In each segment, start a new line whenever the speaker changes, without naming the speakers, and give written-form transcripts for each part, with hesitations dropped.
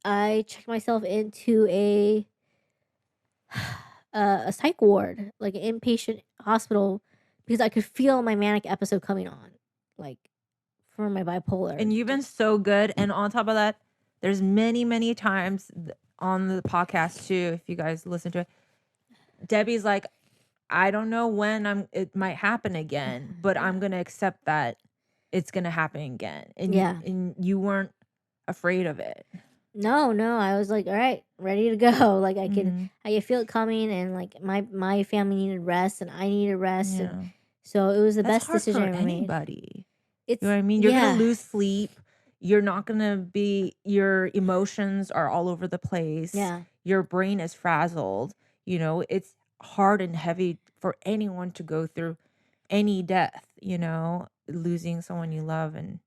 I checked myself into a psych ward, like an inpatient hospital, because I could feel my manic episode coming on, like for my bipolar.
And you've been so good. And on top of that, there's many times on the podcast too, if you guys listen to it, Debbie's like, I don't know when it might happen again, but
Yeah.
I'm gonna accept that it's gonna happen again.
Yeah.
And you weren't afraid of it.
No, I was like, all right, ready to go. Like I
Mhm.
could feel it coming, and like my family needed rest, and I needed rest, and
Yeah.
so it was the
That's
best
hard
decision I
for
ever made.
anybody. You know
It's
what I mean? You're gonna
yeah,
lose sleep. You're not gonna be your emotions are all over the place.
yeah,
Your brain is frazzled. You know, it's hard and heavy for anyone to go through any death, losing someone you love. And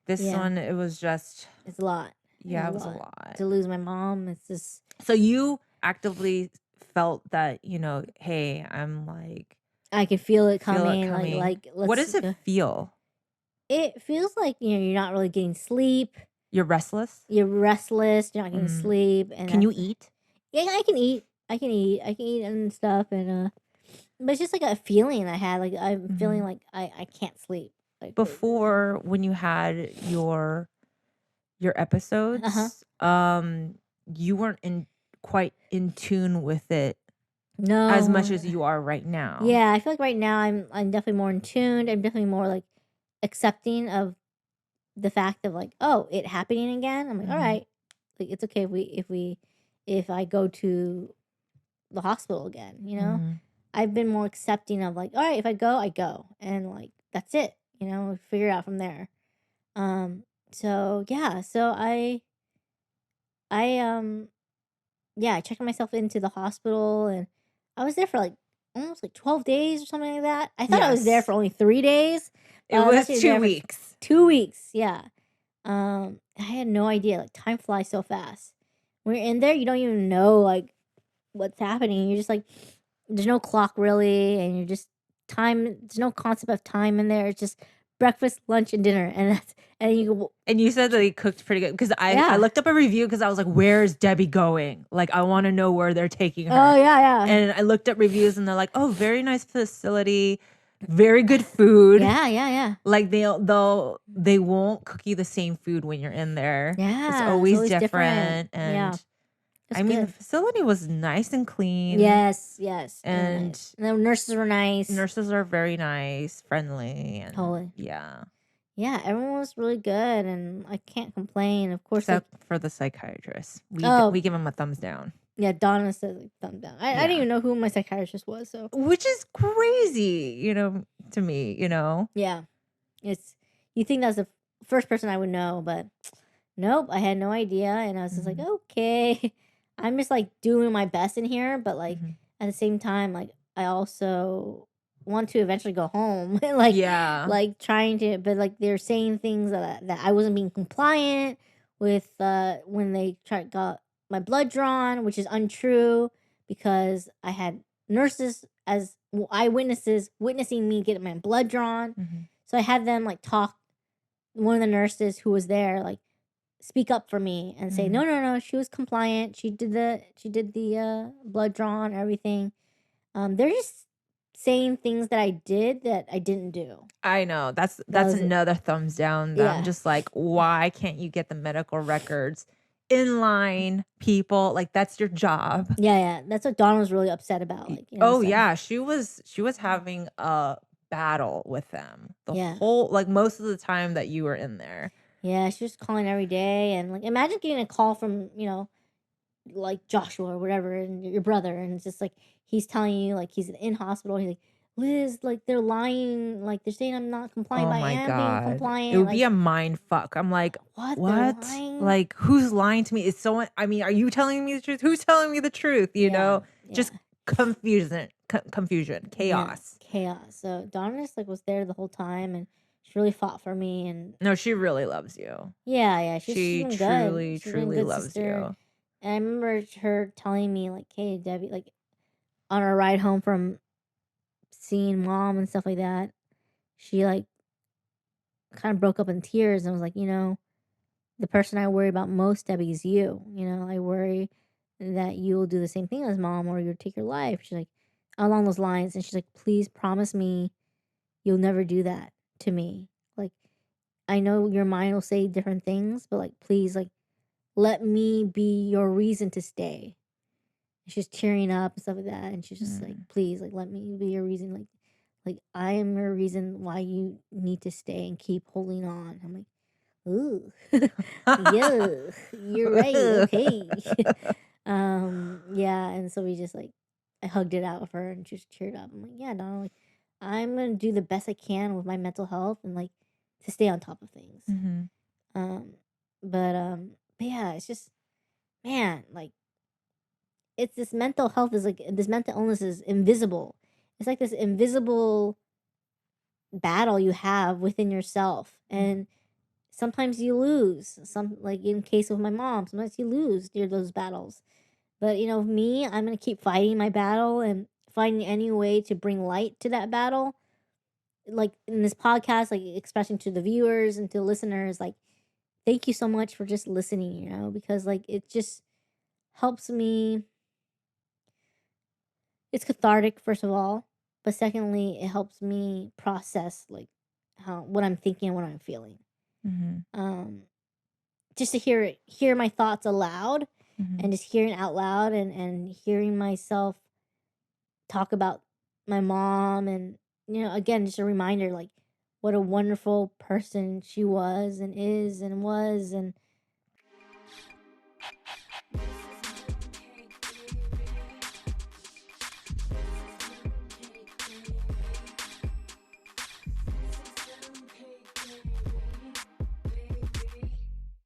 this
yeah.
one, it was just,
It's a lot. It's
yeah,
a
it was a
lot
lot.
to lose my mom. It's just
So you actively felt that, hey, I'm like,
I could feel it
feel it
coming.
coming. What
Let's
does it
go.
feel?
It feels like you're not really getting sleep.
You're restless?
You're restless. You're not getting
Mm.
sleep, and
Can you
that's
eat?
yeah. I can eat. I can eat and stuff, and but it's just like a feeling I had. Like I'm feeling
Mhm.
like I can't sleep. Like
Before, when you had your
uh-huh.
episodes, you weren't in quite in tune with it as much
No.
as you are right now.
Yeah, I feel like right now I'm definitely more in tuned. I'm definitely more like accepting of the fact of like, oh, it happening again. I'm like, all
Mhm.
right, like it's okay if I go to the hospital again.
Mhm.
I've been more accepting of like, all right, if I go, and like that's it. Figure it out from there. Um. So yeah. So I yeah, I checked myself into the hospital, and I was there for like almost like 12 days or something like that. I thought I was there
Yes.
for only 3 days, but
It
I was
was
actually
2
there for
weeks.
2 weeks. Yeah. I had no idea. Like time flies so fast. When you're in there, you don't even know like what's happening. You're just like, there's no clock really, and you're just time. There's no concept of time in there. It's just breakfast, lunch, and dinner, and you.
And you said that he cooked pretty good because I
Yeah.
looked up a review because I was like, where is Debbie going? Like, I want to know where they're taking
Oh
her.
yeah, yeah.
And I looked up reviews and they're like, oh, very nice facility, very good food.
Yeah, yeah, yeah.
Like they won't cook you the same food when you're in there. It's
Yeah, it's
always
always different.
different.
Yeah,
And
it's
I mean, the
good.
facility was nice and clean,
Yes, yes,
and
and the nurses were nice.
nurses are very nice, friendly, and
Totally.
yeah.
Yeah, everyone was really good, and I can't complain. Of course, like
Except for the psychiatrist, we
oh
give him a thumbs down.
yeah, Donna said like thumb down. I didn't
Yeah.
even know who my psychiatrist was, so
Which is crazy, to me,
yeah, it's you think that's the first person I would know, but nope, I had no idea, and I was just like,
Mhm,
okay, I'm just like doing my best in here, but like
mhm.
at the same time, like I also want to eventually go home,
Yeah.
like trying to, but like they're saying things that I wasn't being compliant with when they got my blood drawn, which is untrue because I had nurses as eyewitnesses witnessing me get my blood drawn,
Mhm,
so I had them like talk one of the nurses who was there like speak up for me and say,
mhm.
"No, no, no, she was compliant. She did the blood draw and everything." They're just saying things that I did that I didn't do.
I know. That's
That
that's
was it.
another thumbs down that I'm
Yeah.
just like, "Why can't you get the medical records in line, people? Like, that's your job."
Yeah, yeah. That's what Dawn was really upset about. Like,
Oh,
so
yeah, she was having a battle with them the
yeah.
whole like, most of the time that you were in there.
Yeah, she was calling every day and like imagine getting a call from, like Joshua or whatever and your brother and it's just like he's telling you like he's in hospital. He's like, Liz, like they're lying, like they're saying I'm not compliant,
Oh
but I
my
am being
god. It
compliant.
would be
Like
a mind fuck. I'm like,
what? They're
"What?
lying?
Like, who's lying to me? Is someone I mean, are you telling me the truth? Who's telling me the truth?"
Yeah,
Just
yeah,
confusion,
yeah.
chaos.
Chaos. So Donis like was there the whole time and she really fought for me and
No, she really loves you.
yeah, yeah. She's
She
been good.
truly,
She's been a
truly
good
loves
sister.
you.
And I remember her telling me like, "Hey, Debbie," like on our ride home from seeing mom and stuff like that. She like kind of broke up in tears and was like, the person I worry about most, Debbie, is you. You know, I worry that you will do the same thing as mom or you'll take your life. She's like, along those lines. And she's like, please promise me you'll never do that to me. Like, I know your mind will say different things, but like, please, like, let me be your reason to stay. And she's tearing up and stuff like that. And she's just like,
Mm.
please, like, let me be your reason. Like I am your reason why you need to stay and keep holding on. I'm like, ooh, yeah, you're right. Okay. Yeah. And so we just like, I hugged it out with her and just cheered up. I'm like, yeah, no, like, I'm gonna do the best I can with my mental health and like to stay on top of things.
Mhm.
Um, but yeah, it's just, man, like it's this mental health is like this mental illness is invisible. It's like this invisible battle you have within yourself,
Mm.
and sometimes you lose. Some, like in case of my mom, sometimes you lose near those battles. But you know, me, I'm gonna keep fighting my battle and finding any way to bring light to that battle. Like in this podcast, like especially to the viewers and to listeners, like thank you so much for just listening. You know, because like it just helps me. It's cathartic, first of all, but secondly, it helps me process like how what I'm thinking and what I'm feeling.
Mhm.
Um, just to hear my thoughts aloud
Mhm.
and just hearing out loud and hearing myself talk about my mom, and you know, again, just a reminder like what a wonderful person she was and is and was, and